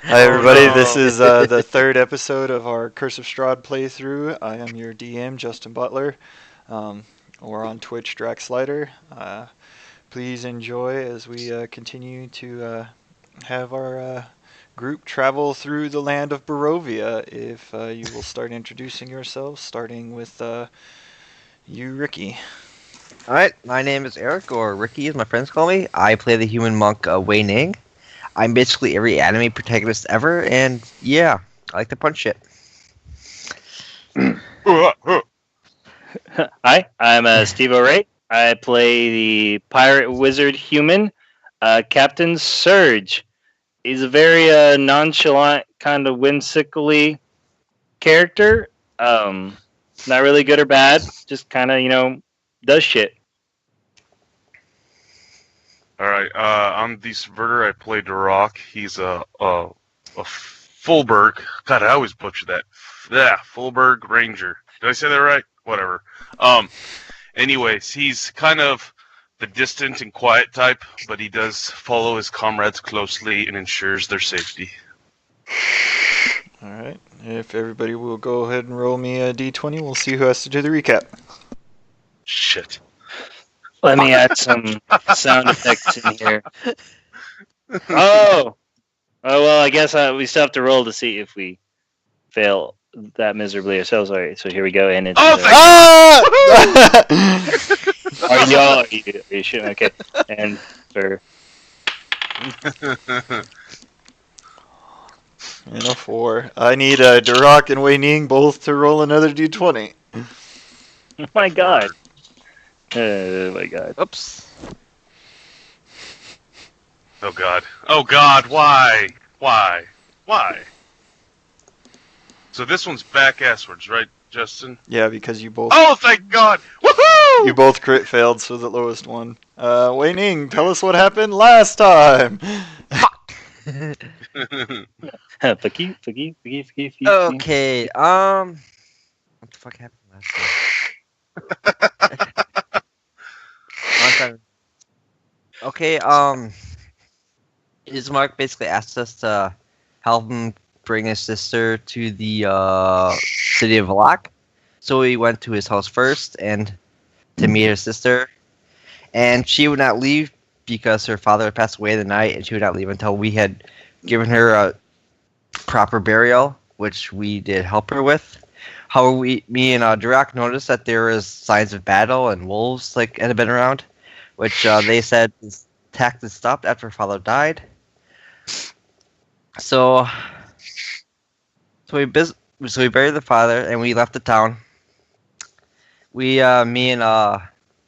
Hi Oh everybody, this no. is the third episode of our Curse of Strahd playthrough. I am your DM, Justin Butler. Um, we're on Twitch, Draxlider. Please enjoy as we continue to have our group travel through the land of Barovia. If you will start introducing yourselves, starting with you, Ricky. Alright, my name is Eric, or Ricky as my friends call me. I play the human monk Wey Ning. I'm basically every anime protagonist ever, and yeah, I like to punch shit. Hi, I'm Steve O'Ray. I play the pirate wizard human, Captain Surge. He's a very nonchalant, kind of whimsically character. Not really good or bad, just kind of does shit. Alright, I'm the Subverter. I play Durok. He's a Fullberg. God, I always butcher that. Yeah, Fullberg Ranger. Did I say that right? Whatever. Anyways, he's kind of the distant and quiet type, but he does follow his comrades closely and ensures their safety. Alright, if everybody will go ahead and roll me a d20, we'll see who has to do the recap. Shit. Let me add some sound effects in here. Oh, well, I guess we still have to roll to see if we fail that miserably ourselves. All right, so here we go, and it's. Oh, thank Are you sure? Okay, and for And a 4. I need Durok and Wey Ning both to roll another d20. oh my god. Oh my god. Oops. Oh god. Oh god, why? Why? Why? So this one's back asswards, right, Justin? Yeah, because you both Oh, thank god! Woohoo! you both crit failed, so the lowest one. Wey Ning, tell us what happened last time. Fucky. Okay, what the fuck happened last time? Long time. Okay, Ismark basically asked us to help him bring his sister to the city of Valak. So we went to his house first and to meet her sister. And she would not leave because her father had passed away the night, and she would not leave until we had given her a proper burial, which we did help her with. However, me and Durok noticed that there was signs of battle and wolves had been around, which they said this tactic stopped after her father died. So we buried the father and we left the town. Me and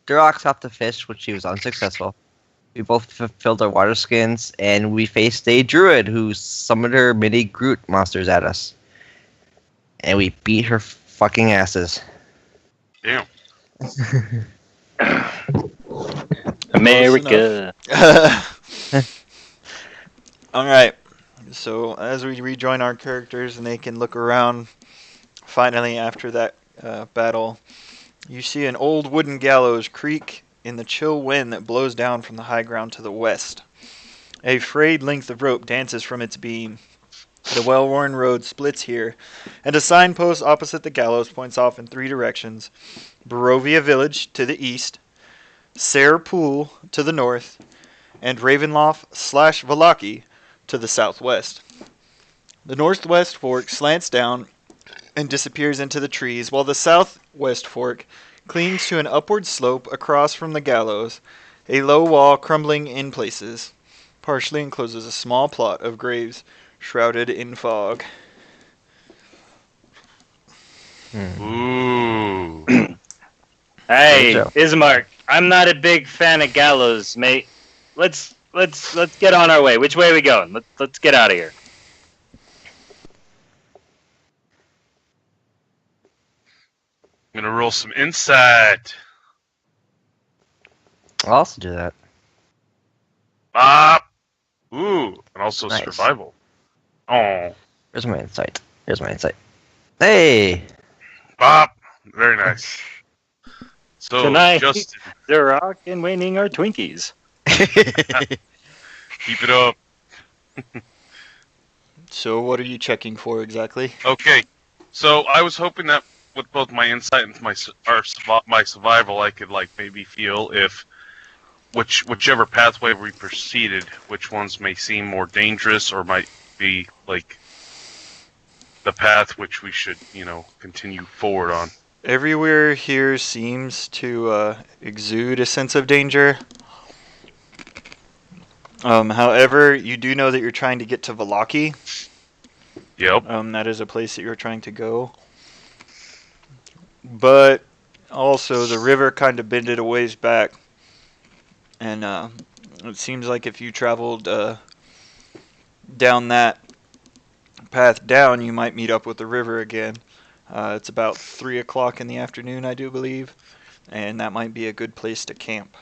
Durok stopped to fish, which he was unsuccessful. We both fulfilled our water skins, and we faced a druid who summoned her mini Groot monsters at us. And we beat her fucking asses. Damn. America. Alright, so as we rejoin our characters and they can look around, finally after that battle, you see an old wooden gallows creak in the chill wind that blows down from the high ground to the west. A frayed length of rope dances from its beam. The well-worn road splits here, and a signpost opposite the gallows points off in 3 directions: Barovia Village to the east, Sayre Pool to the north, and Ravenloft/Valaki to the southwest. The northwest fork slants down and disappears into the trees, while the southwest fork clings to an upward slope across from the gallows. A low wall, crumbling in places, partially encloses a small plot of graves shrouded in fog. Ooh. Hey, Good job. Ismark. I'm not a big fan of gallows, mate. Let's get on our way. Which way are we going? Let's get out of here. I'm gonna roll some insight. I'll also do that. Bop! Ooh, and also Nice. survival. Oh, Here's my insight. Hey! bop! Very nice. So, Tonight, Justin, Durok and Wey Ning are Twinkies. keep it up. So what are you checking for exactly? Okay, so I was hoping that with both my insight and my survival, I could like maybe feel if whichever pathway we proceeded, which ones may seem more dangerous or might be like the path which we should, continue forward on. Everywhere here seems to exude a sense of danger. However, you do know that you're trying to get to Vallaki. Yep. That is a place that you're trying to go. But also, the river kind of bended a ways back. And it seems like if you traveled down that path down, you might meet up with the river again. It's about 3 o'clock in the afternoon, I do believe. And that might be a good place to camp.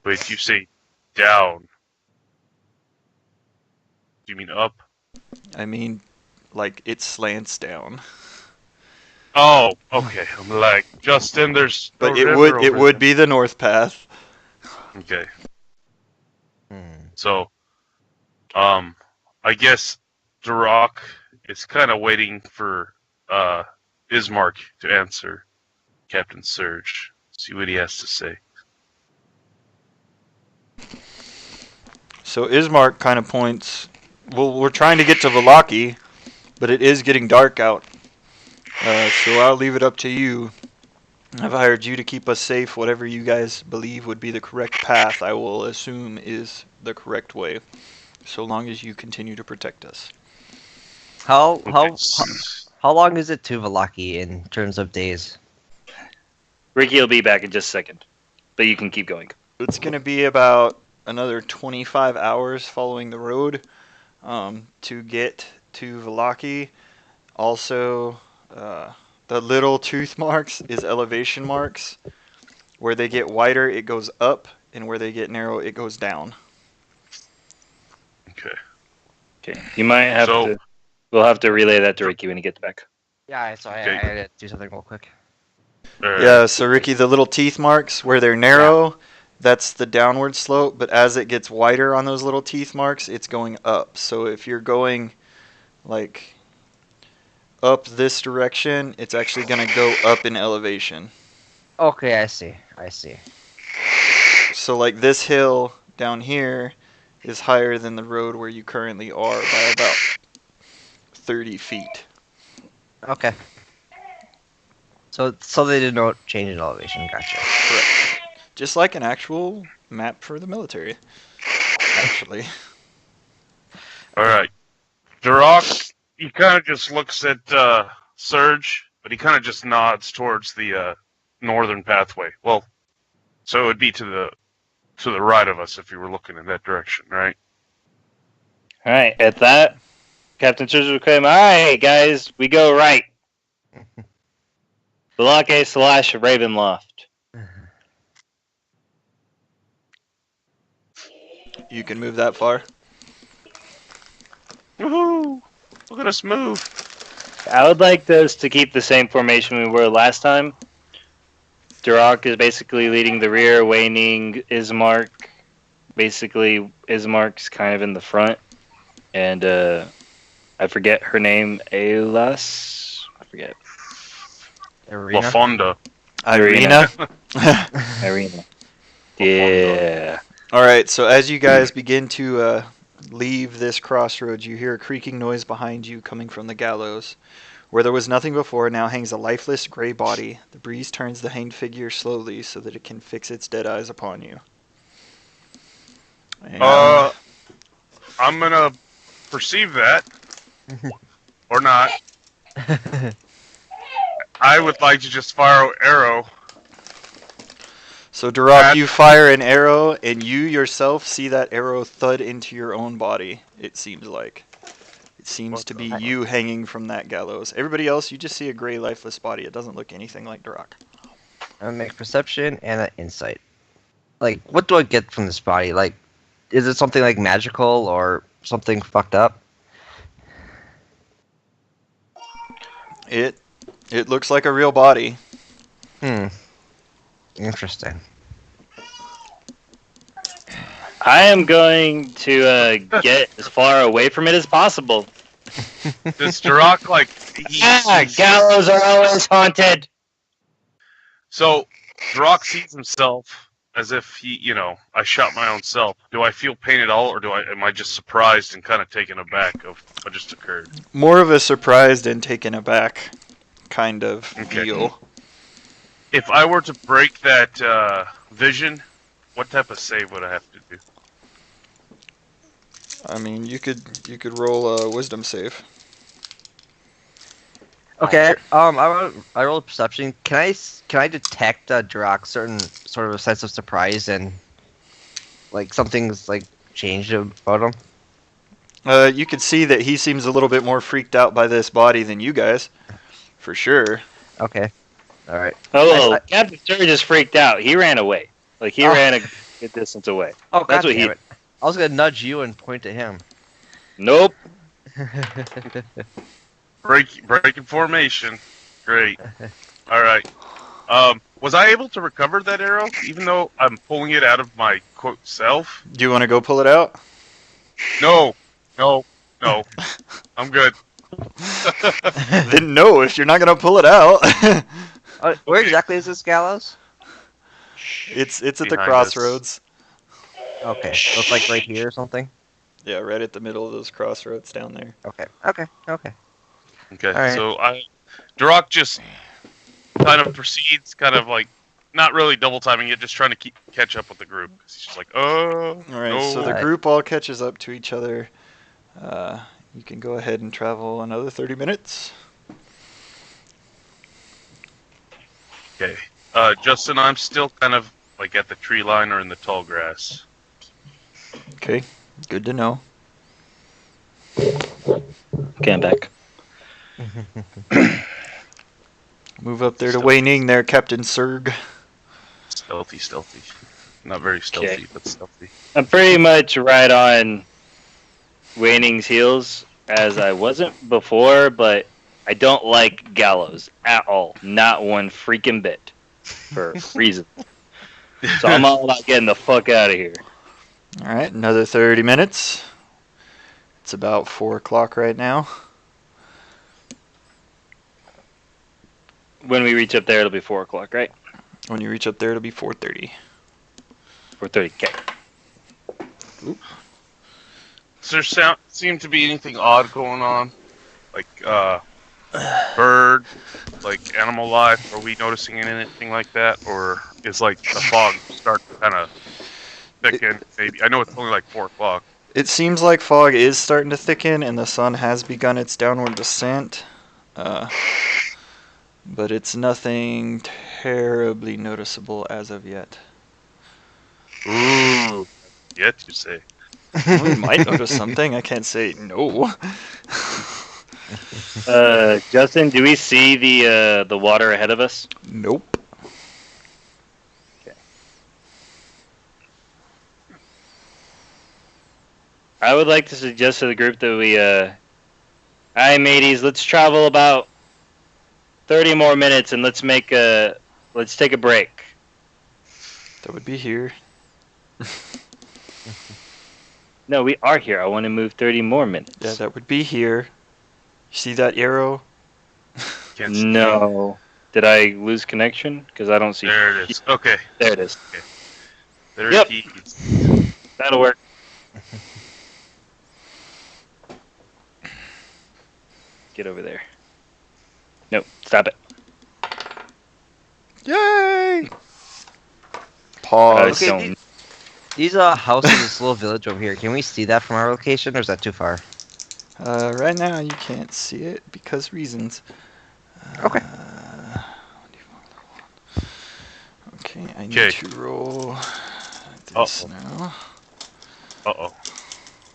Wait, you say down? Do you mean up? I mean, like, it slants down. Oh, okay. I'm like, Justin, there's no But it river over would there. be the north path. Okay. Hmm. So, I guess Durok is kind of waiting for Ismark to answer Captain Surge. See what he has to say. So Ismark kind of points. Well, we're trying to get to Vallaki, but it is getting dark out. So I'll leave it up to you. I've hired you to keep us safe. Whatever you guys believe would be the correct path, I will assume is the correct way, so long as you continue to protect us. How Okay. how how long is it to Vallaki in terms of days? Ricky will be back in just a second, but you can keep going. It's going to be about another 25 hours following the road to get to Vallaki. Also, the little tooth marks is elevation marks. Where they get wider, it goes up, and where they get narrow, it goes down. Okay. Okay, you might have So- to. We'll have to relay that to Ricky when he gets back. Yeah, so I Okay. had to do something real quick. Yeah, so Ricky, the little teeth marks, where they're narrow, that's the downward slope, but as it gets wider on those little teeth marks, it's going up. So if you're going, like, up this direction, it's actually going to go up in elevation. Okay, I see. So, like, this hill down here is higher than the road where you currently are by about 30 feet. Okay. So they did not change in elevation. Gotcha. Correct. Just like an actual map for the military, actually. All right. Durok, he kind of just looks at Surge, but he kind of just nods towards the northern pathway. Well, so it would be to the right of us if you were looking in that direction, right? All right, at that, Captain Surge will come. All right, guys, we go right. Vallaki / Ravenloft. You can move that far. Woohoo! Look at us move. I would like us to keep the same formation we were last time. Durok is basically leading the rear. Wey Ning, Ismark. Basically, Ismark's kind of in the front. And I forget her name. Aylas? I forget. Arena. LaFonda. Irina. Irina. Yeah. All right, so as you guys begin to leave this crossroads, you hear a creaking noise behind you coming from the gallows. Where there was nothing before, now hangs a lifeless gray body. The breeze turns the hanged figure slowly so that it can fix its dead eyes upon you. And, I'm gonna perceive that, or not. I would like to just fire an arrow. so, Durok, you fire an arrow, and you yourself see that arrow thud into your own body, it seems like. It seems What to the be heck? you hanging from that gallows. Everybody else, you just see a gray, lifeless body. It doesn't look anything like Durok. I make perception and an insight. Like, what do I get from this body? Like, is it something like magical or something fucked up? It looks like a real body. Interesting. I am going to get as far away from it as possible. Does Durok like? Gallows are always haunted. So Durok sees himself as if I shot my own self. Do I feel pain at all, or am I just surprised and kind of taken aback of what just occurred? More of a surprised and taken aback kind of Okay. deal. If I were to break that vision, what type of save would I have to do? I mean, you could roll a wisdom save. Okay. I rolled perception. Can I detect Durok's certain sort of a sense of surprise and like something's like changed about him? You could see that he seems a little bit more freaked out by this body than you guys, for sure. Okay. All right. Oh, Captain Surge is freaked out. He ran away. Like he ran a good distance away. Oh, That's God what damn it. I was gonna nudge you and point at him. Nope. Breaking formation. Great. All right. Was I able to recover that arrow, even though I'm pulling it out of my quote self? Do you want to go pull it out? No. I'm good. Then no, if you're not gonna pull it out. Where exactly is this gallows? It's at the Behind us. crossroads. Okay. So it's like right here or something? Yeah, right at the middle of those crossroads down there. Okay. Okay. right. So Durok just kind of proceeds, kind of like not really double timing it, just trying to catch up with the group. He's just like, All right, no. so the group all catches up to each other. You can go ahead and travel another 30 minutes. Okay. Justin, I'm still kind of like at the tree line or in the tall grass. Okay, good to know. Okay, I'm back. Move up there to Wey Ning there, Captain Surg. Stealthy. Not very stealthy, Okay. but stealthy. I'm pretty much right on Wey Ning's heels as I wasn't before, but I don't like Gallows at all. Not one freaking bit. For reasons. So I'm all about getting the fuck out of here. All right, another 30 minutes. It's about 4 o'clock right now. When we reach up there, it'll be 4 o'clock, right? When you reach up there, it'll be 4:30. 4:30. Okay. Does there seem to be anything odd going on? Like, bird, like animal life? Are we noticing anything like that? Or is like the fog starting to kind of thicken? Maybe. I know it's only like 4 o'clock. It seems like fog is starting to thicken and the sun has begun its downward descent. But it's nothing terribly noticeable as of yet. Ooh. Yet you say. We might notice something. I can't say no. Justin, do we see the water ahead of us? Nope. I would like to suggest to the group that we, alright mateys, let's travel about 30 more minutes and let's take a break. That would be here. No, we are here. I want to move 30 more minutes. Yeah, that would be here. See that arrow? Can't see. No. Did I lose connection? Because I don't see. There it is. Okay. There it is. There Yep. it is. That'll work. Get over there. Nope. Stop it. Yay! Pause. Okay. Okay, these houses in this little village over here, can we see that from our location or is that too far? Right now you can't see it because reasons. Okay. Okay, I need Okay. to roll this now. Uh-oh.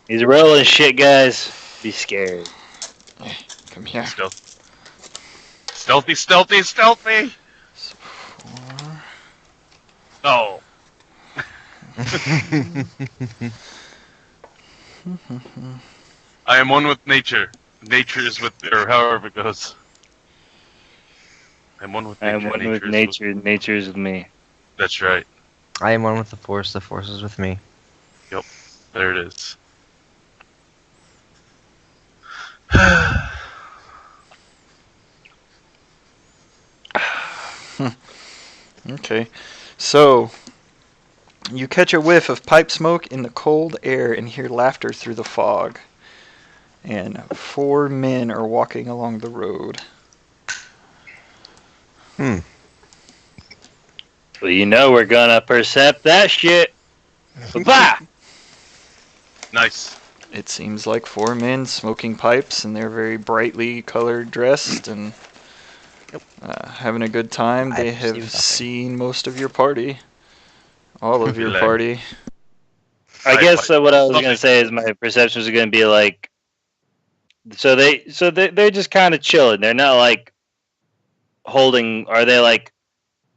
He's rolling shit, guys. Be scared. Come here. Stealthy. So 4. Oh. I am one with nature. Nature is with, or however it goes. I'm one with I nature. am one with is nature. Nature's with me. That's right. I am one with the force is with me. Yep. There it is. Okay. So, you catch a whiff of pipe smoke in the cold air and hear laughter through the fog. And 4 men are walking along the road. Hmm. Well, you know we're gonna percept that shit. Bah! Nice. It seems like 4 men smoking pipes, and they're very brightly colored dressed and having a good time. I They perceive have nothing. seen most of your party. All of your Like- party. I guess what I was Something. gonna say is my perceptions are gonna be like. They're just kind of chilling. They're not like holding. Are they like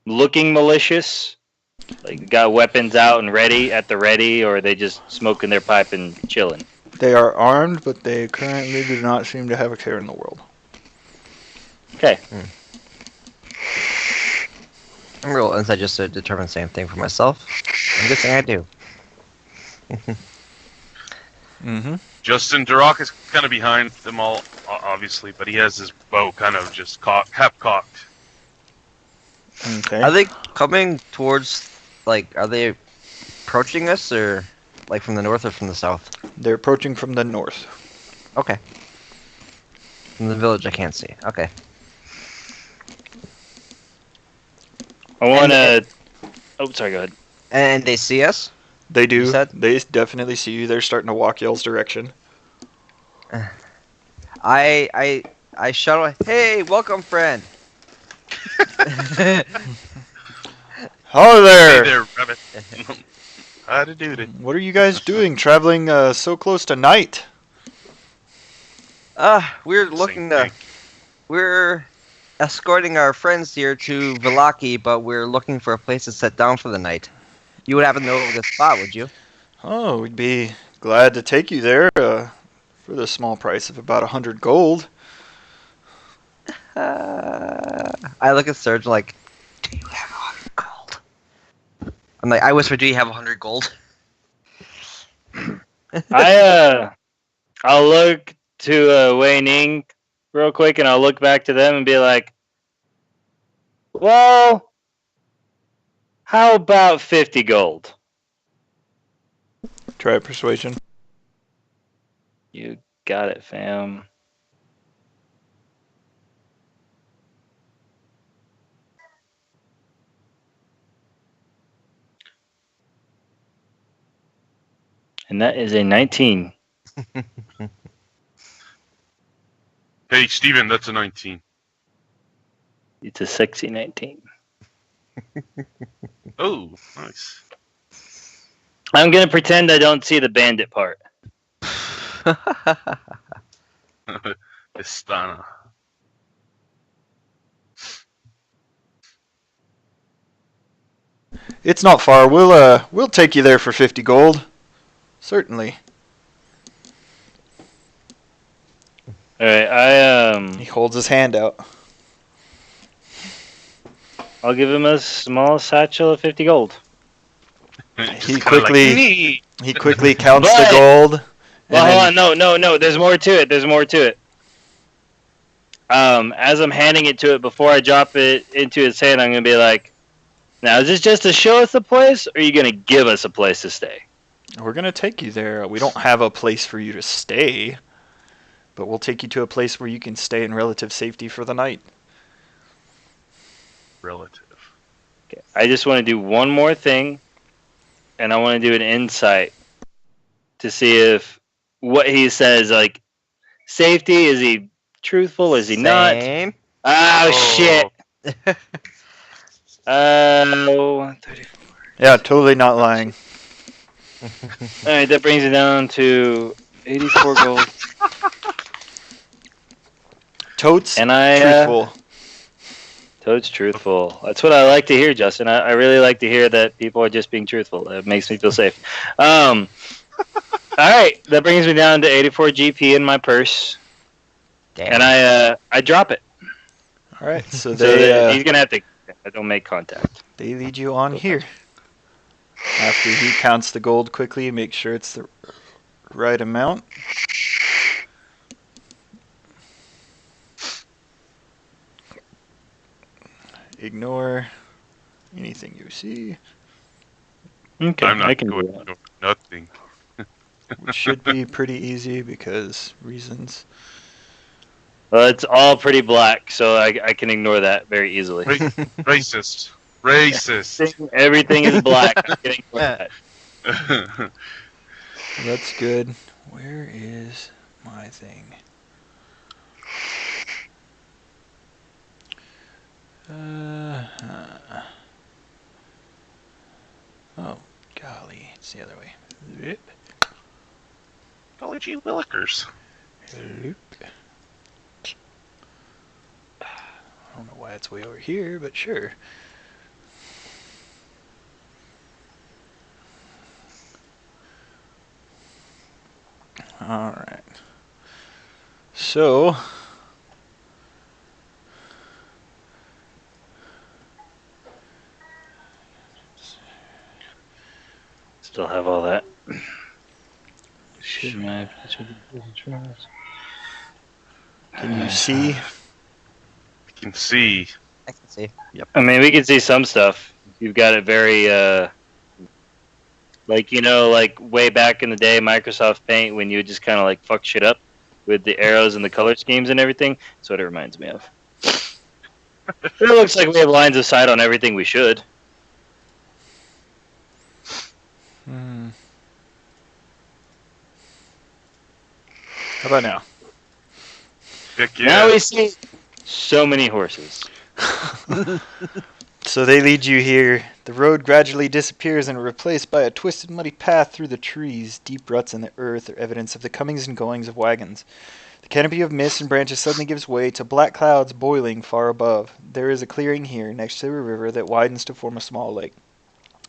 looking malicious? Like got weapons out and ready at the ready, or are they just smoking their pipe and chilling? They are armed, but they currently do not seem to have a care in the world. Okay. I'm real inside just to determine the same thing for myself. I'm guessing I do. Mm-hmm. Justin Durok is kind of behind them all, obviously, but he has his bow kind of just half cocked. Okay. Are they coming towards, like, are they approaching us, or, like, from the north or from the south? They're approaching from the north. Okay. From the village I can't see. Okay. I want to. Oh, sorry. Go ahead. And they see us? They do. You said? They definitely see you. They're starting to walk y'all's direction. I shout out, hey, welcome, friend! Hello Hey there! there, rabbit. How to do it. What are you guys doing traveling so close to night? We're looking to... thing. We're escorting our friends here to Vallaki, but we're looking for a place to sit down for the night. You would happen to know the spot, would you? Oh, we'd be glad to take you there for the small price of about 100 gold. I look at Serge like, do you have 100 gold? I'm like, I whisper, do you have 100 gold? I'll look to Wey Ning real quick, and I'll look back to them and be like, "Well, how about 50 gold?" Try persuasion. You got it, fam. And that is a 19. Hey, Steven, that's a 19. It's a sexy 19. Oh, nice. I'm gonna pretend I don't see the bandit part. Istana. It's not far. We'll take you there for 50 gold. Certainly. All right, He holds his hand out. I'll give him a small satchel of 50 gold. Just He kinda quickly he quickly counts the But- gold. Well, and hold then- on, no. There's more to it. As I'm handing it to it, before I drop it into his hand, I'm gonna be like, "Now, is this just to show us the place, or are you gonna give us a place to stay?" We're gonna take you there. We don't have a place for you to stay, but we'll take you to a place where you can stay in relative safety for the night. relative. Okay. I just want to do one more thing, and I want to do an insight to see if what he says, like safety, is he truthful? Is he not? Same. Oh, Oh. shit. 34. Yeah, totally not lying. All right, that brings it down to 84 gold. Totes And I truthful. Toad's truthful. That's what I like to hear, Justin. I really like to hear that people are just being truthful. It makes me feel safe. All right, that brings me down to 84 GP in my purse, Damn. and I drop it. All right, so So they he's gonna have to. I don't make contact. they lead you on here. After he counts the gold quickly, make sure it's the right amount. Ignore anything you see, Okay, I'm I not can do going that. to nothing. which should be pretty easy because reasons. Well, it's all pretty black, so I can ignore that very easily. Ra- Racist. Racist. Everything is black. I can ignore that. That's good. Where is my thing? Oh, golly. It's the other way. Zip. Golly gee willikers. Loop. I don't know why it's way over here, but sure. Alright. So, Still have all that. can you see? I can see. I can see. Yep. I mean, we can see some stuff. You've got it very, like, like way back in the day, Microsoft Paint, when you would just kind of like fuck shit up with the arrows and the color schemes and everything. That's what it reminds me of. It looks like we have lines of sight on everything we should. Hmm. How about now? Heck yeah. Now we see so many horses. So they lead you here. The road gradually disappears and is replaced by a twisted, muddy path through the trees. Deep ruts in the earth are evidence of the comings and goings of wagons. The canopy of mist and branches suddenly gives way to black clouds boiling far above. There is a clearing here next to a river that widens to form a small lake,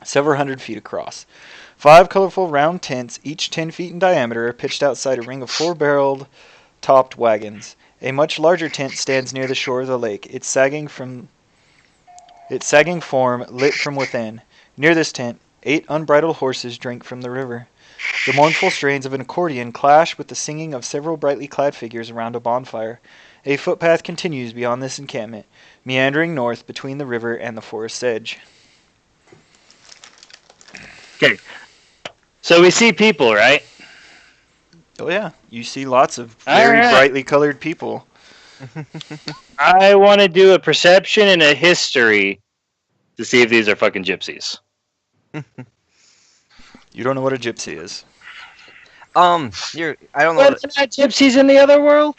several hundred feet across. 5 colorful round tents, each 10 feet in diameter, are pitched outside a ring of 4-barreled topped wagons. A much larger tent stands near the shore of the lake, its sagging form lit from within. Near this tent, 8 unbridled horses drink from the river. The mournful strains of an accordion clash with the singing of several brightly clad figures around a bonfire. A footpath continues beyond this encampment, meandering north between the river and the forest's edge. Okay. So we see people, right? Oh yeah, you see lots of very Alright. brightly colored people. I want to do a perception and a history to see if these are fucking gypsies. You don't know what a gypsy is. I don't know. What, they're not gypsies in the other world?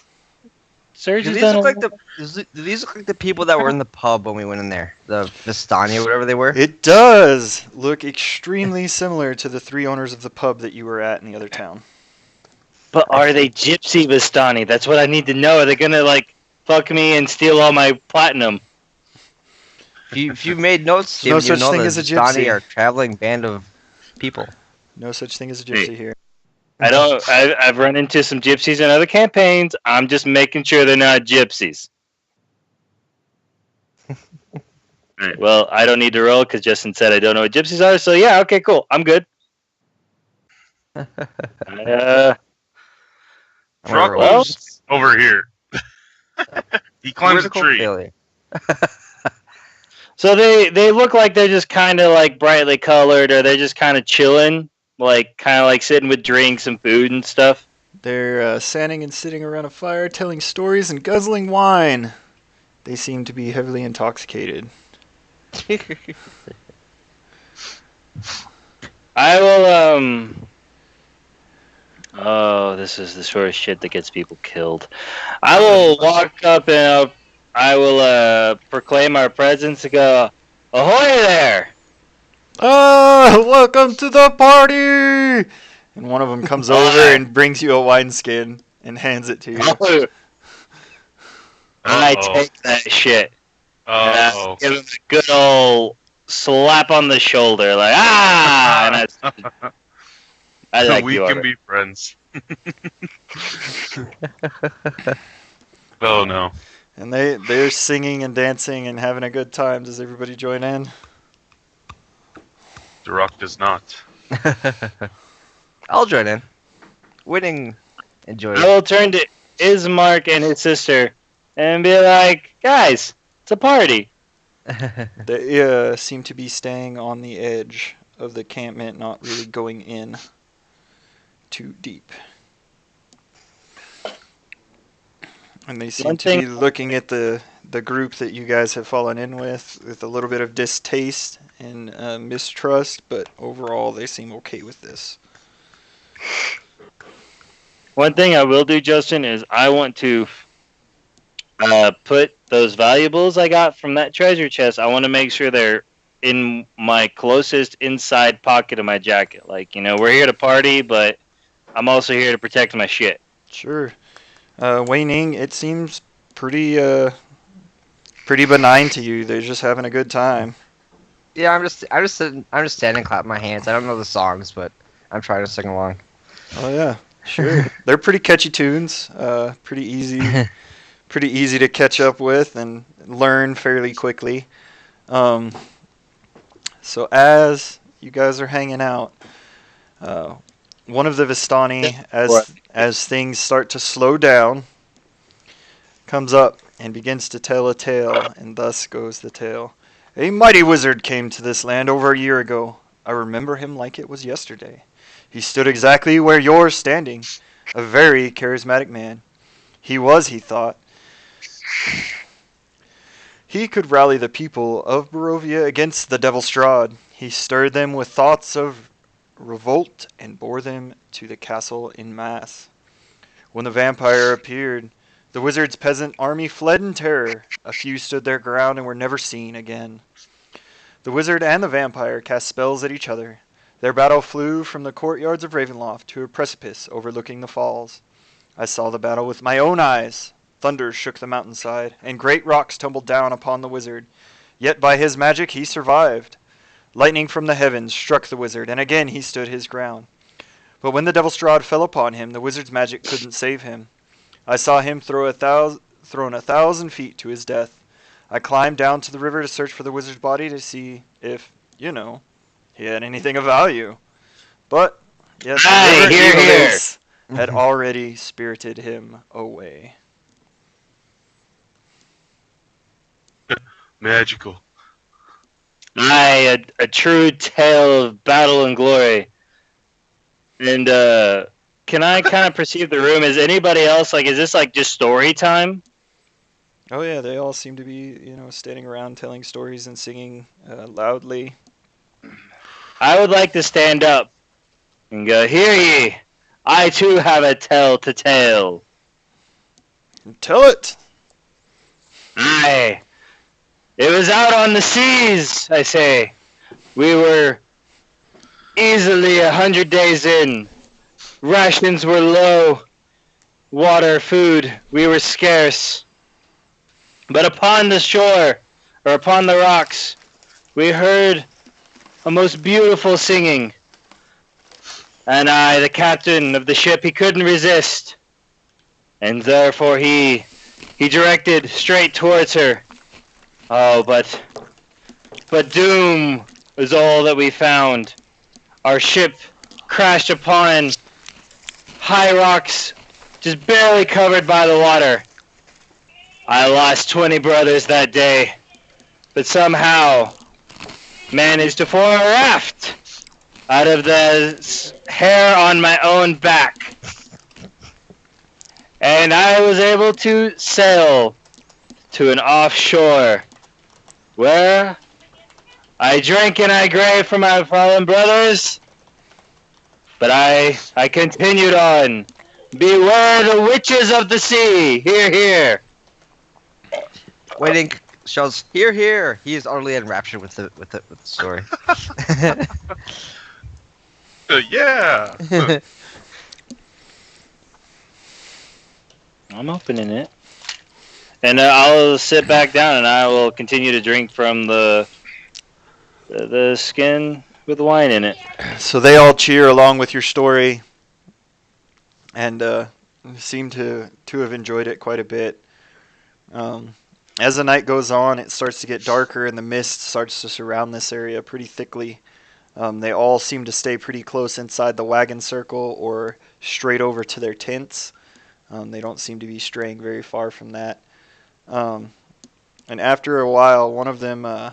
Surge Do has these done look a like do these look like the people that were in the pub when we went in there? The Vistani or whatever they were? It does look extremely similar to the 3 owners of the pub that you were at in the other town. But are they gypsy Vistani? That's what I need to know. Are they gonna like fuck me and steal all my platinum? If you made notes, No you such know thing the as a Vistani gypsy. are a traveling band of people. No such thing as a gypsy here. I don't. I've run into some gypsies in other campaigns. I'm just making sure they're not gypsies. Alright, well, I don't need to roll because Justin said I don't know what gypsies are. So yeah, okay, cool. I'm good. Frog well- lives over here. He climbs a Critical tree. failure. So they look like they're just kind of like brightly colored, or they're just kind of chilling, like kind of like sitting with drinks and food and stuff. They're standing and sitting around a fire, telling stories and guzzling wine. They seem to be heavily intoxicated. I will Oh, this is the sort of shit that gets people killed. I will walk up and I will proclaim our presence and go, "Ahoy there!" Oh, welcome to the party! And one of them comes over and brings you a wineskin and hands it to you. I Uh-oh. take that shit. And Uh-oh. I give him a good old slap on the shoulder, like and I like we you can already. be friends. Oh no. And they're singing and dancing and having a good time. Does everybody join in? Durok does not. I'll join in. Winning enjoys. I will turn to Ismark and his sister and be like, guys, it's a party. They seem to be staying on the edge of the campment, not really going in too deep. And they seem One to be thing- looking at the group that you guys have fallen in with a little bit of distaste and mistrust, but overall they seem okay with this. One thing I will do, Justin, is I want to put those valuables I got from that treasure chest. I want to make sure they're in my closest inside pocket of my jacket. Like, we're here to party, but I'm also here to protect my shit. Sure. Wey Ning, it seems pretty benign to you. They're just having a good time. Yeah, I'm just standing, clapping my hands. I don't know the songs, but I'm trying to sing along. Oh yeah, sure. They're pretty catchy tunes. Pretty easy to catch up with and learn fairly quickly. So as you guys are hanging out, one of the Vistani, as things start to slow down, comes up and begins to tell a tale, and thus goes the tale. A mighty wizard came to this land over a year ago. I remember him like it was yesterday. He stood exactly where you're standing, a very charismatic man. He was, he thought. He could rally the people of Barovia against the Devil Strahd. He stirred them with thoughts of revolt and bore them to the castle in mass. When the vampire appeared, the wizard's peasant army fled in terror. A few stood their ground and were never seen again. The wizard and the vampire cast spells at each other. Their battle flew from the courtyards of Ravenloft to a precipice overlooking the falls. I saw the battle with my own eyes. Thunder shook the mountainside, and great rocks tumbled down upon the wizard. Yet by his magic he survived. Lightning from the heavens struck the wizard, and again he stood his ground. But when the Devil Strahd fell upon him, the wizard's magic couldn't save him. I saw him thrown 1,000 feet to his death. I climbed down to the river to search for the wizard's body to see if, he had anything of value. But, yes, Hey, the river here, here. eagles had already spirited him away. Magical. Aye, a true tale of battle and glory. And can I kind of perceive the room? Is anybody else is this just story time? Oh yeah, they all seem to be, standing around telling stories and singing loudly. I would like to stand up and go, hear ye, I too have a tale to tell. Tell it! Aye, it was out on the seas, I say. We were easily 100 days in. Rations were low. Water, food, we were scarce. But upon the shore, or upon the rocks, we heard a most beautiful singing. And I, the captain of the ship, he couldn't resist. And therefore he directed straight towards her. Oh, but doom was all that we found. Our ship crashed upon high rocks, just barely covered by the water. I lost 20 brothers that day, but somehow managed to form a raft out of the hair on my own back. And I was able to sail to an offshore where I drank and I graved for my fallen brothers, but I continued on. Beware the witches of the sea. Hear, hear. Wey Ning shouts, "Here, here!" He is utterly enraptured with the story. Yeah. I'm opening it. And I'll sit back down and I will continue to drink from the skin with wine in it. So they all cheer along with your story, and seem to have enjoyed it quite a bit. As the night goes on, it starts to get darker, and the mist starts to surround this area pretty thickly. They all seem to stay pretty close inside the wagon circle or straight over to their tents. They don't seem to be straying very far from that. Um, and after a while, one of them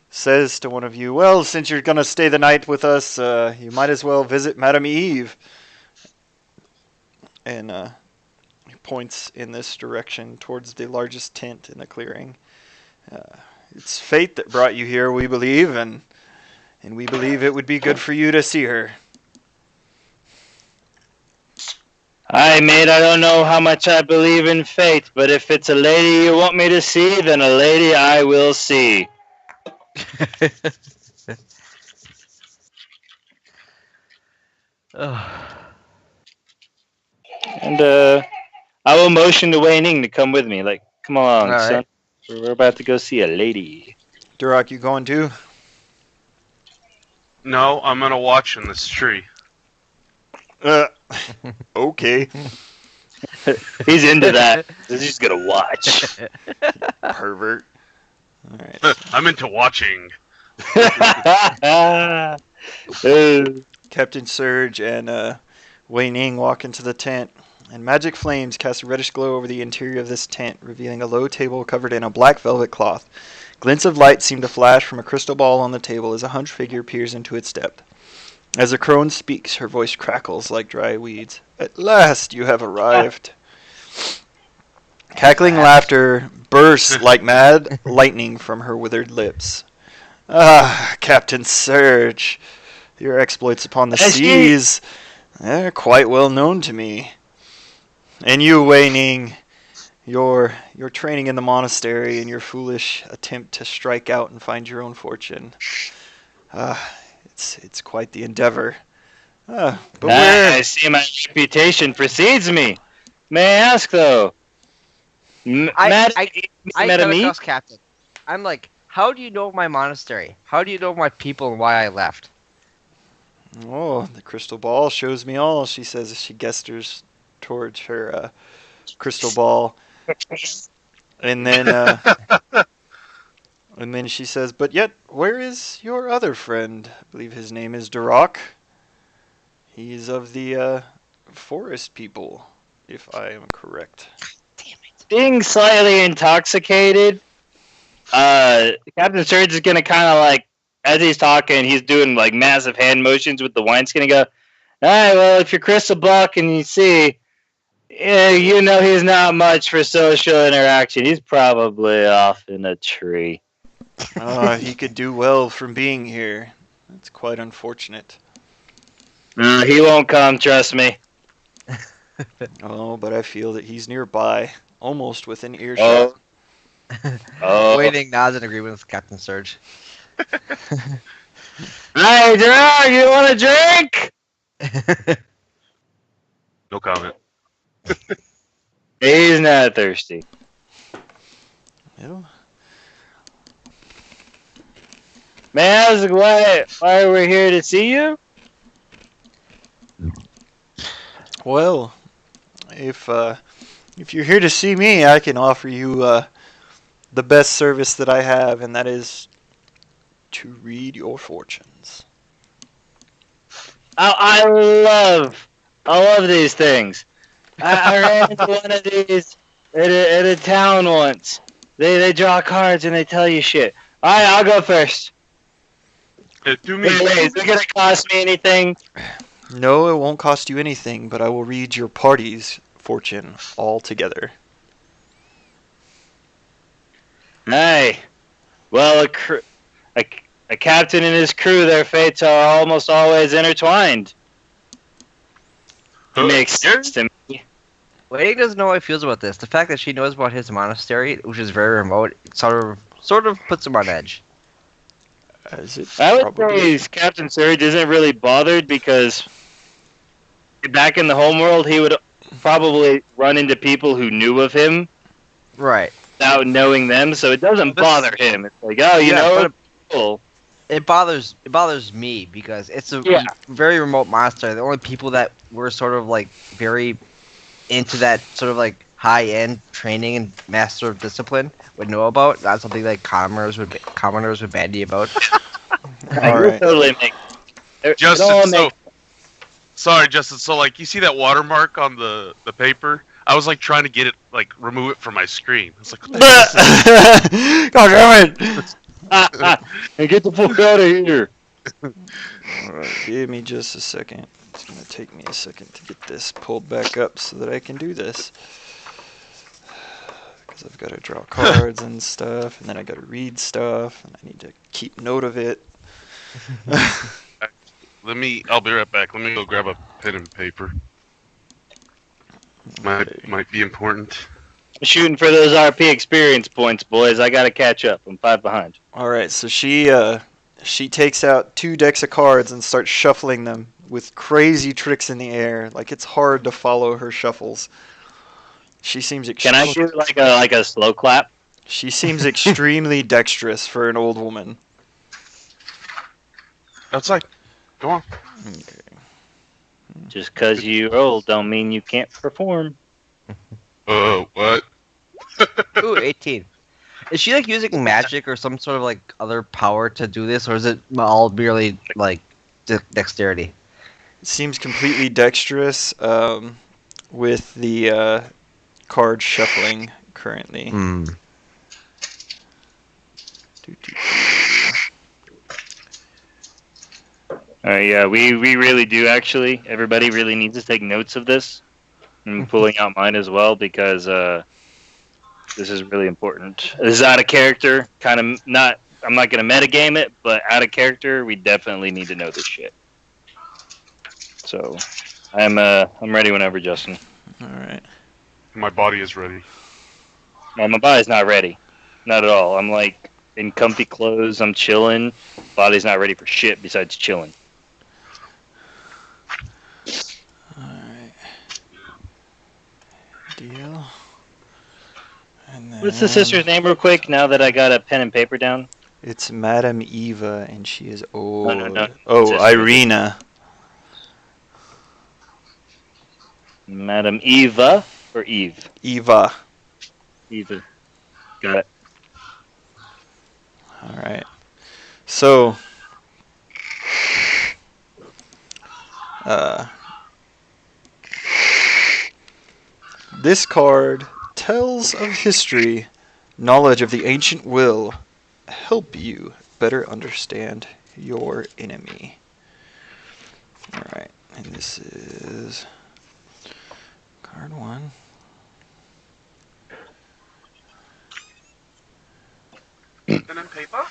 says to one of you, "Well, since you're going to stay the night with us, you might as well visit Madame Eve." And he points in this direction towards the largest tent in the clearing. It's fate that brought you here, we believe, and we believe it would be good for you to see her. Hi, mate. I don't know how much I believe in fate, but if it's a lady you want me to see, then a lady I will see. And I will motion to Wey Ning to come with me. Like, come along, All son. right. We're about to go see a lady. Durok, you going too? No, I'm gonna watch in this tree. Okay. He's into that. He's just gonna watch. Pervert. All right. I'm into watching. Captain Surge and Wey Ning walk into the tent, and magic flames cast a reddish glow over the interior of this tent, revealing a low table covered in a black velvet cloth. Glints of light seem to flash from a crystal ball on the table as a hunched figure peers into its depth. As the crone speaks, her voice crackles like dry weeds. "At last you have arrived." Cackling laughter bursts like mad lightning from her withered lips. "Ah, Captain Surge, your exploits upon the seas, they're quite well known to me. And you, Wey Ning, your training in the monastery and your foolish attempt to strike out and find your own fortune. It's quite the endeavor. But I see my reputation precedes me. May I ask, though? I Madam come Eve? across Captain. I'm like, how do you know my monastery? How do you know my people and why I left? Oh, the crystal ball shows me all, she says as she gestures towards her crystal ball. And then and then she says, "But yet, where is your other friend? I believe his name is Durok. He's of the forest people, if I am correct." Being slightly intoxicated, Captain Surge is gonna kind of like, as he's talking, he's doing like massive hand motions with the wineskin and go, "All right, well, if you're crystal ball and you see, yeah, you know he's not much for social interaction. He's probably off in a tree." He could do well from being here. That's quite unfortunate. He won't come, trust me. Oh, but I feel that he's nearby, almost within earshot. Oh. Wey Ning nods in agreement with Captain Surge. Hey, Durok, you want a drink? No comment. He's not thirsty. Yeah. May I ask why we're here to see you? Well, if you're here to see me, I can offer you the best service that I have, and that is to read your fortunes. I love these things. I ran into one of these at a town once. They draw cards and they tell you shit. All right, I'll go first. Do me. Wait, is it gonna cost me anything? No, it won't cost you anything, but I will read your party's fortune altogether. Hey, well, a captain and his crew, their fates are almost always intertwined. It makes sense to me. Wey Ning doesn't know how he feels about this. The fact that she knows about his monastery, which is very remote, sort of puts him on edge. As it I would probably say Captain Surge isn't really bothered because back in the homeworld, he would probably run into people who knew of him Right. without knowing them, so it doesn't bother him. It's like, oh, you know, cool. It bothers me because it's a Yeah. very remote monastery. The only people that were sort of like very into that sort of like high end training and master of discipline would know about. Not something like commoners would bandy about. All It right. totally makes it Justin, all so makes sorry, Justin. So like, you see that watermark on the paper? I was like trying to get it, like remove it from my screen. I was like, what the hell is this? God damn it! and get the fuck out of here. Alright, give me just a second. It's gonna take me a second to get this pulled back up so that I can do this. Because I've got to draw cards and stuff, and then I got to read stuff, and I need to keep note of it. I'll be right back. Let me go grab a pen and paper. Might be important. I'm shooting for those RP experience points, boys. I gotta catch up. I'm 5 behind. Alright, so she takes out 2 decks of cards and starts shuffling them with crazy tricks in the air. Like, it's hard to follow her shuffles. She seems Can I do like a slow clap? She seems extremely dexterous for an old woman. Outside. Go on. Okay. Just because you're old don't mean you can't perform. What? Ooh, 18. Is she like using magic or some sort of like other power to do this, or is it all merely like dexterity? It seems completely dexterous with the card shuffling currently. Hmm. Yeah, we really do actually. Everybody really needs to take notes of this. I'm pulling out mine as well because this is really important. This is out of character, kind of not. I'm not gonna metagame it, but out of character, we definitely need to know this shit. So, I'm ready whenever, Justin. All right. My body is ready. No, my body's not ready, not at all. I'm like in comfy clothes. I'm chilling. Body's not ready for shit besides chilling. All right. Deal. And then What's the sister's name, real quick? Now that I got a pen and paper down. It's Madame Eva, and she is old. No. Oh, Sister. Irina. Madam Eva or Eve? Eva. Eva. Got it. All right. So, this card tells of history. Knowledge of the ancient will help you better understand your enemy. All right, and this is card 1. Pen and paper.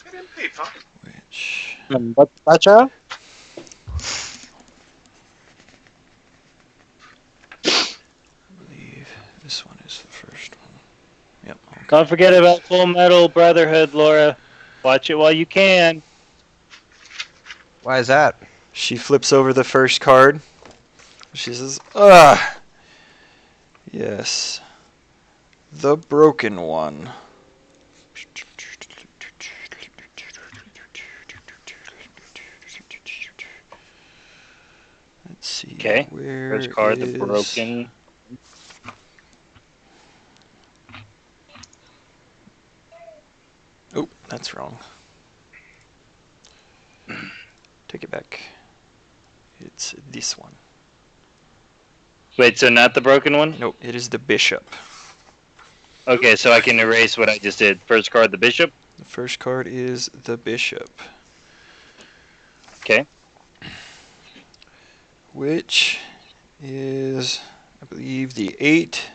Pen and paper. Which Gotcha. I believe this one is the first one. Yep. Okay. Don't forget about Full Metal Brotherhood, Laura. Watch it while you can. Why is that? She flips over the first card. She says, "Ah, yes, the broken one." Let's see. Okay. Where First card, is... the broken. Oh, that's wrong. Take it back. It's this one. Wait, so not the broken one? Nope, it is the bishop. Okay, so I can erase what I just did. First card, the bishop. The first card is the bishop. Okay. Which is, I believe, the 8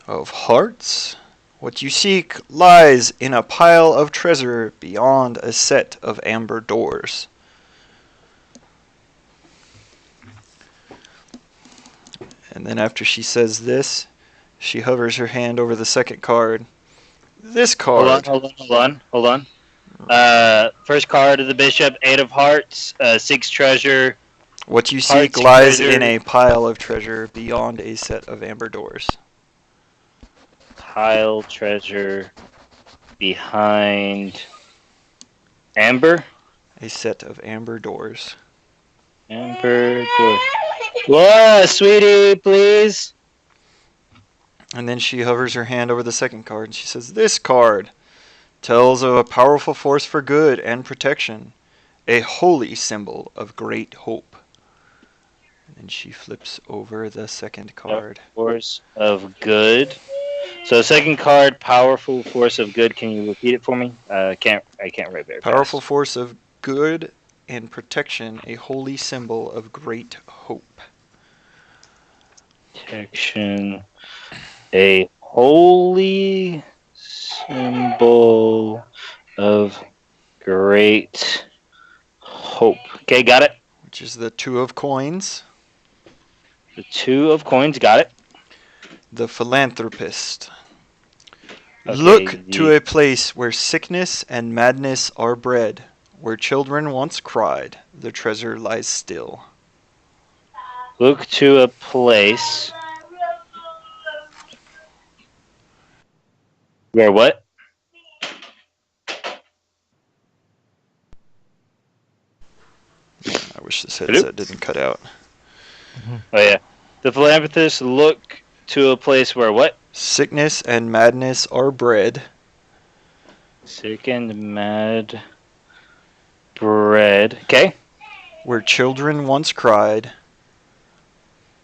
of hearts. What you seek lies in a pile of treasure beyond a set of amber doors. And then after she says this, she hovers her hand over the second card. This card. Hold on. First card of the bishop, 8 of hearts, seeks treasure. What you seek Hearts lies treasure. in a pile of treasure beyond a set of amber doors. Pile treasure behind amber. A set of amber doors. Amber door. Laura, sweetie, please. And then she hovers her hand over the second card and she says, "This card tells of a powerful force for good and protection. a holy symbol of great hope. And then she flips over the second card. Force of good. So second card, powerful force of good. Can you repeat it for me? I can't write very Powerful fast. force of good and protection, a holy symbol of great hope. Protection, a holy symbol of great hope. Okay, got it. Which is the two of coins. The two of coins, got it. The philanthropist. Okay, Look to a place where sickness and madness are bred. Where children once cried, the treasure lies still. look to a place where what? I wish this headset didn't cut out. Oh yeah, the philanthropist look to a place where what? Sickness and madness are bred. Sick and mad bread. Okay. Where children once cried,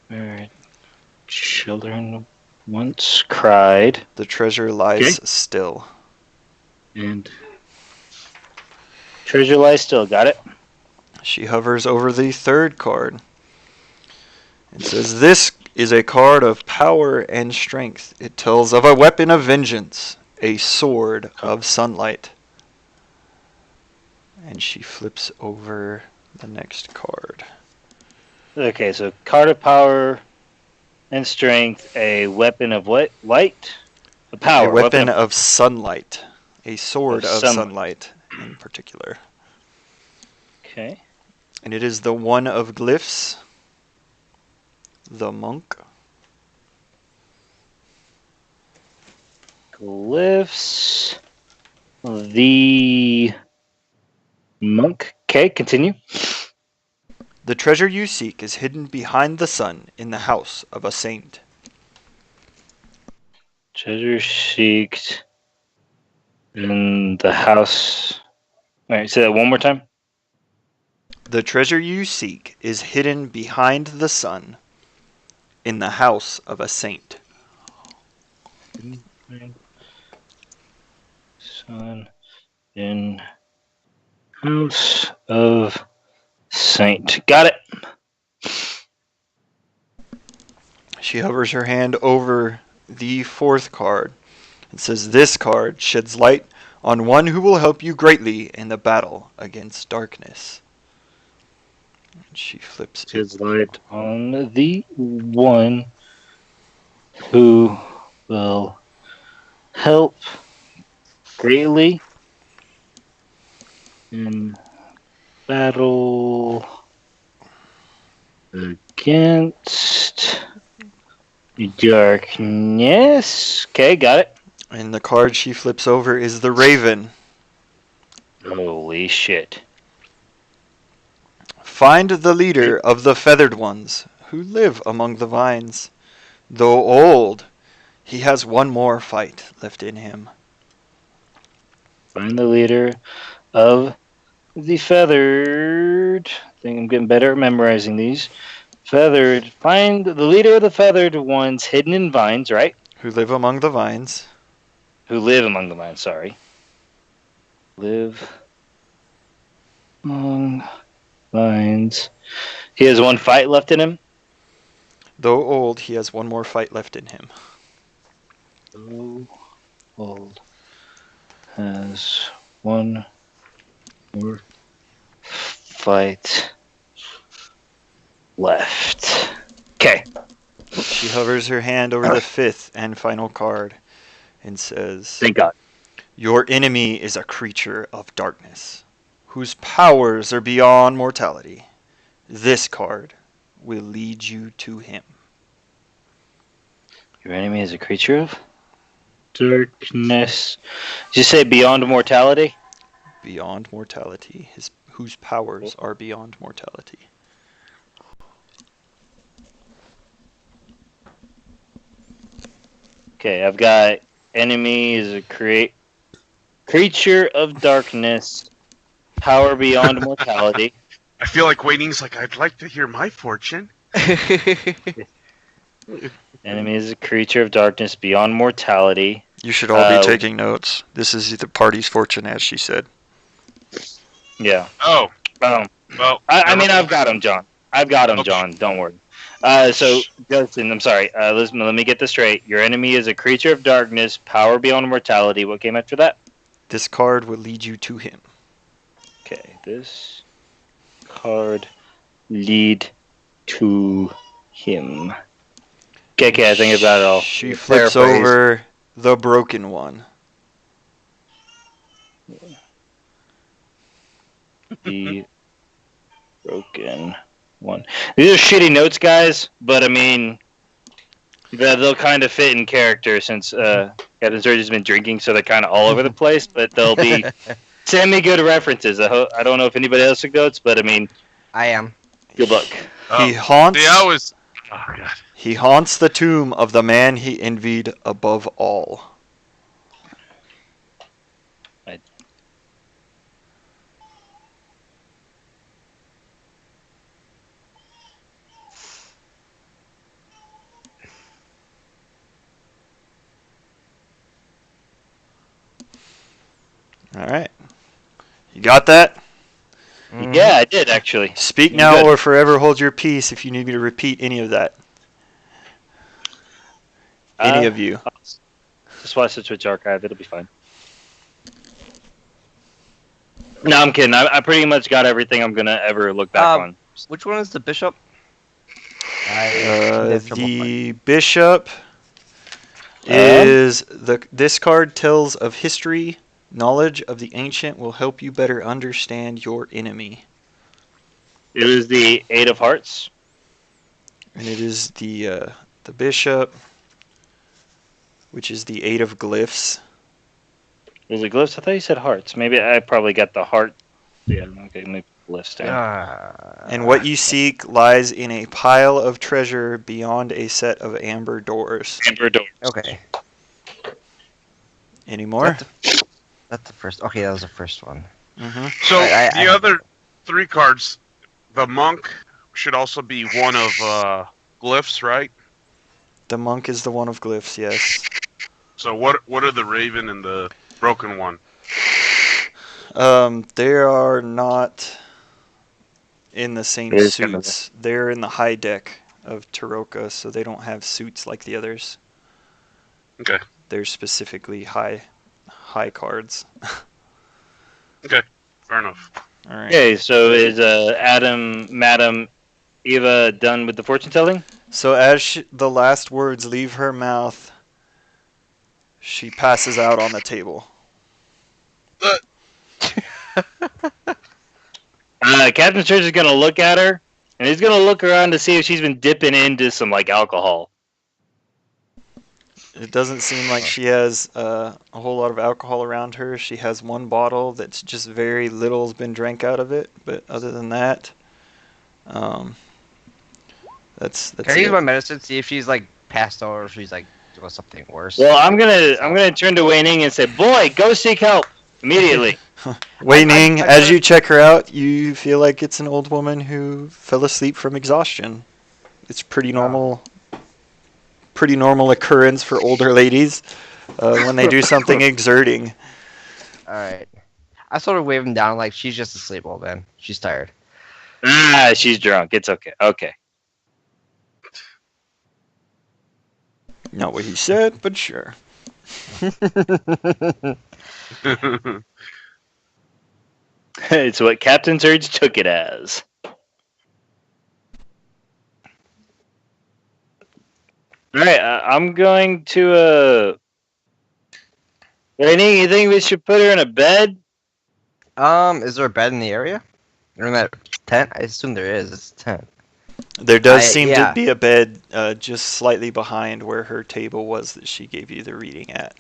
Where children once cried. the treasure lies Okay. still. And treasure lies still. Got it. She hovers over the third card. It says, this is a card of power and strength. It tells of a weapon of vengeance, a sword of sunlight. And she flips over the next card. Okay, so card of power and strength. A weapon of what? Light? A power. A weapon of sunlight. A sword Of of sunlight. sunlight in particular. Okay. And it is the one of glyphs. The monk. Glyphs. The monk. Okay, continue. The treasure you seek is hidden behind the sun in the house of a saint. Treasure seeked in the house. Alright, say that one more time. The treasure you seek is hidden behind the sun in the house of a saint. Son in house of saint. Got it. She hovers her hand over the fourth card. It says, this card sheds light on one who will help you greatly in the battle against darkness. And she flips it. Sheds light on the one who will help greatly in battle against darkness. Okay, got it. And the card she flips over is the raven. Holy shit. Find the leader of the feathered ones who live among the vines. Though old, he has one more fight left in him. Find the leader of the feathered. I think I'm getting better at memorizing these. Feathered. Find the leader of the feathered ones hidden in vines, right? Who live among the vines. Who live among the vines, sorry. Live among vines. He has one fight left in him. Though old, he has one more fight left in him. So old. Has one more fight left. Okay. She hovers her hand over the fifth and final card and says, Thank God. your enemy is a creature of darkness, whose powers are beyond mortality. This card will lead you to him. Your enemy is a creature of darkness. Did you say beyond mortality? Beyond mortality, whose powers are beyond mortality. Okay, I've got enemy is a creature of darkness, power beyond mortality. I feel like Wey Ning's like, I'd like to hear my fortune. Enemy is a creature of darkness beyond mortality. You should all be taking notes. This is the party's fortune, as she said. Yeah. Oh, Well, never I've mind. got him, John. I've got him, Okay. John. Don't worry. So, Justin, I'm sorry. Listen, let me get this straight. Your enemy is a creature of darkness, power beyond mortality. What came after that? This card will lead you to him. Okay, this card lead to him. Okay, I think I've got it all. She flips Paraphrase. over the broken one. The broken one. These are shitty notes, guys, but I mean, they'll kind of fit in character since Captain Surge has been drinking, so they're kind of all over the place, but they'll be semi-good references. I don't know if anybody else took notes, but I mean, I am. good luck. He haunts. See, I was. Oh god. He haunts the tomb of the man he envied above all. All right. You got that? Yeah, I did, actually. Speak You now good. or forever hold your peace if you need me to repeat any of that. Any of you. Just watch the Twitch archive. It'll be fine. No, I'm kidding. I pretty much got everything I'm going to ever look back on. Which one is the bishop? I The bishop is this card tells of history. Knowledge of the ancient will help you better understand your enemy. It was the Eight of Hearts. And it is the bishop, which is the Eight of Glyphs. Was it glyphs? I thought you said hearts. Maybe I probably got the heart. Yeah, okay, maybe glyphs down. And what you seek lies in a pile of treasure beyond a set of amber doors. Amber doors. Okay. Any more? That's the first. Okay, that was the first one. Mm-hmm. So I the other 3 cards, the monk should also be one of glyphs, right? The monk is the one of glyphs, yes. So what are the raven and the broken one? They are not in the same It is kind of suits. They're in the high deck of Taroka, so they don't have suits like the others. Okay. They're specifically high cards. Okay. Fair enough. All right. Okay, so is Madam Eva done with the fortune telling? So as the last words leave her mouth, she passes out on the table. Captain Church is gonna look at her, and he's gonna look around to see if she's been dipping into some like alcohol. It doesn't seem like she has a whole lot of alcohol around her. She has one bottle that's just very little's been drank out of it, but other than that, that's Can I use it. my medicine see if she's like passed out or if she's like doing something worse? Well, I'm gonna turn to Wey Ning and say, "Boy, go seek help immediately." Wey Ning, as you check her out, you feel like it's an old woman who fell asleep from exhaustion. It's pretty normal occurrence for older ladies when they do something exerting. All right. I sort of wave him down like she's just asleep, old man. She's tired. She's drunk. It's okay. Okay. Not what he said, but sure. It's what Captain Surge took it as. All right, I'm going to. Wey Ning, you think we should put her in a bed? Is there a bed in the area? Or in that tent? I assume there is. It's a tent. There does seem yeah. to be a bed just slightly behind where her table was that she gave you the reading at.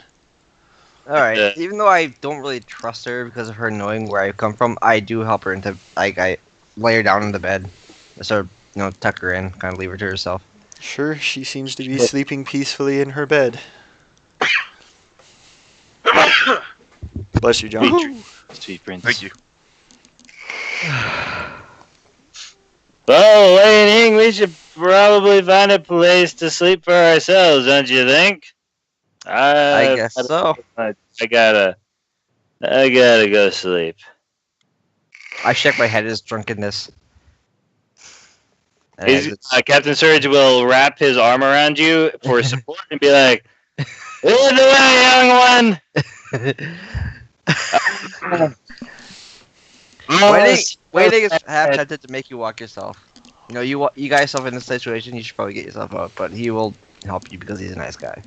All right. Yeah. Even though I don't really trust her because of her knowing where I come from, I do help her into like I lay her down in the bed, sort of tuck her in, kind of leave her to herself. Sure, she seems to be sleeping peacefully in her bed. Bless you, John. Sweet prince. Thank you. Well, Wey Ning, we should probably find a place to sleep for ourselves, don't you think? I guess so. I gotta go sleep. I shake my head at his drunkenness. And exits. Captain Surge will wrap his arm around you for support and be like, "Lead the way, young one." Waiting is half tempted to make you walk yourself. You know, you got yourself in this situation. You should probably get yourself out, but he will help you because he's a nice guy.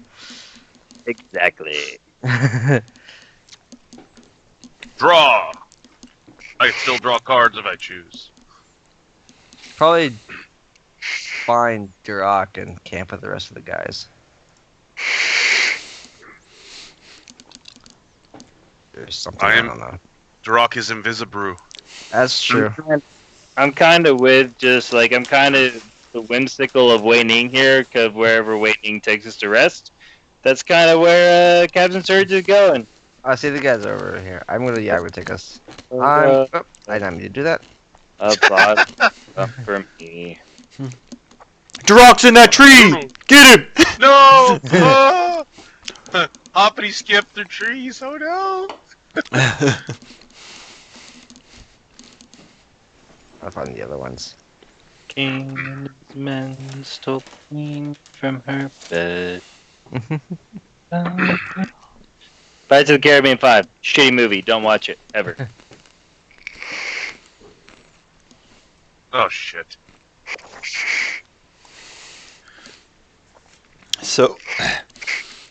Exactly. Draw. I can still draw cards if I choose. Probably find Durok and camp with the rest of the guys. There's something I don't know. Durok is Invisibrew. That's true. I'm kind of with I'm kind of the whimsical of Wey Ning here, because wherever Wey Ning takes us to rest, that's kind of where Captain Surge is going. I see the guys over here. I'm gonna take us. Uh, I didn't mean to do that. Up for me. Durok's in that tree! Get him! No! Hoppity skipped the trees. Oh no! I'll find the other ones. King and his men stole Queen from her bed. Pirates of the Caribbean 5. Shitty movie. Don't watch it. Ever. Oh shit. So,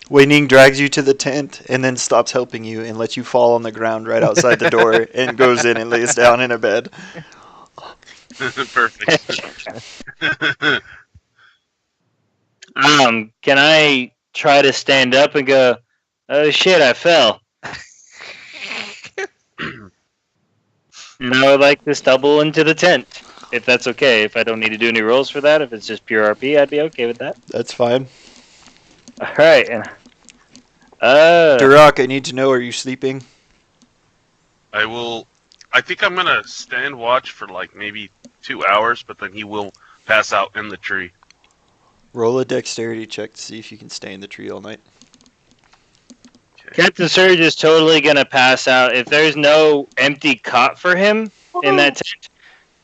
Wey Ning drags you to the tent and then stops helping you and lets you fall on the ground right outside the door and goes in and lays down in a bed. Perfect. Can I try to stand up and go, oh shit, I fell? And I would like to stumble into the tent, if that's okay. If I don't need to do any rolls for that, if it's just pure RP, I'd be okay with that. That's fine. Alright, and Durok, I need to know, are you sleeping? I will. I think I'm gonna stand watch for like maybe 2 hours, but then he will pass out in the tree. Roll a dexterity check to see if you can stay in the tree all night. Captain Surge is totally gonna pass out. If there's no empty cot for him in that tent,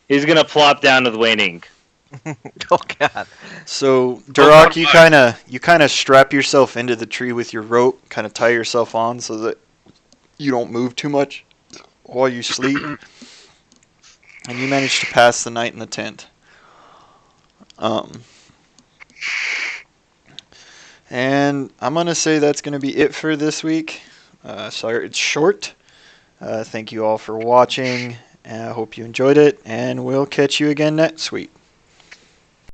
he's gonna plop down with Wey Ning. Oh god. So Durok, you kind of strap yourself into the tree with your rope, kind of tie yourself on so that you don't move too much while you sleep, and you manage to pass the night in the tent. And I'm gonna say that's gonna be it for this week. Sorry, it's short. Thank you all for watching. I hope you enjoyed it, and we'll catch you again next week.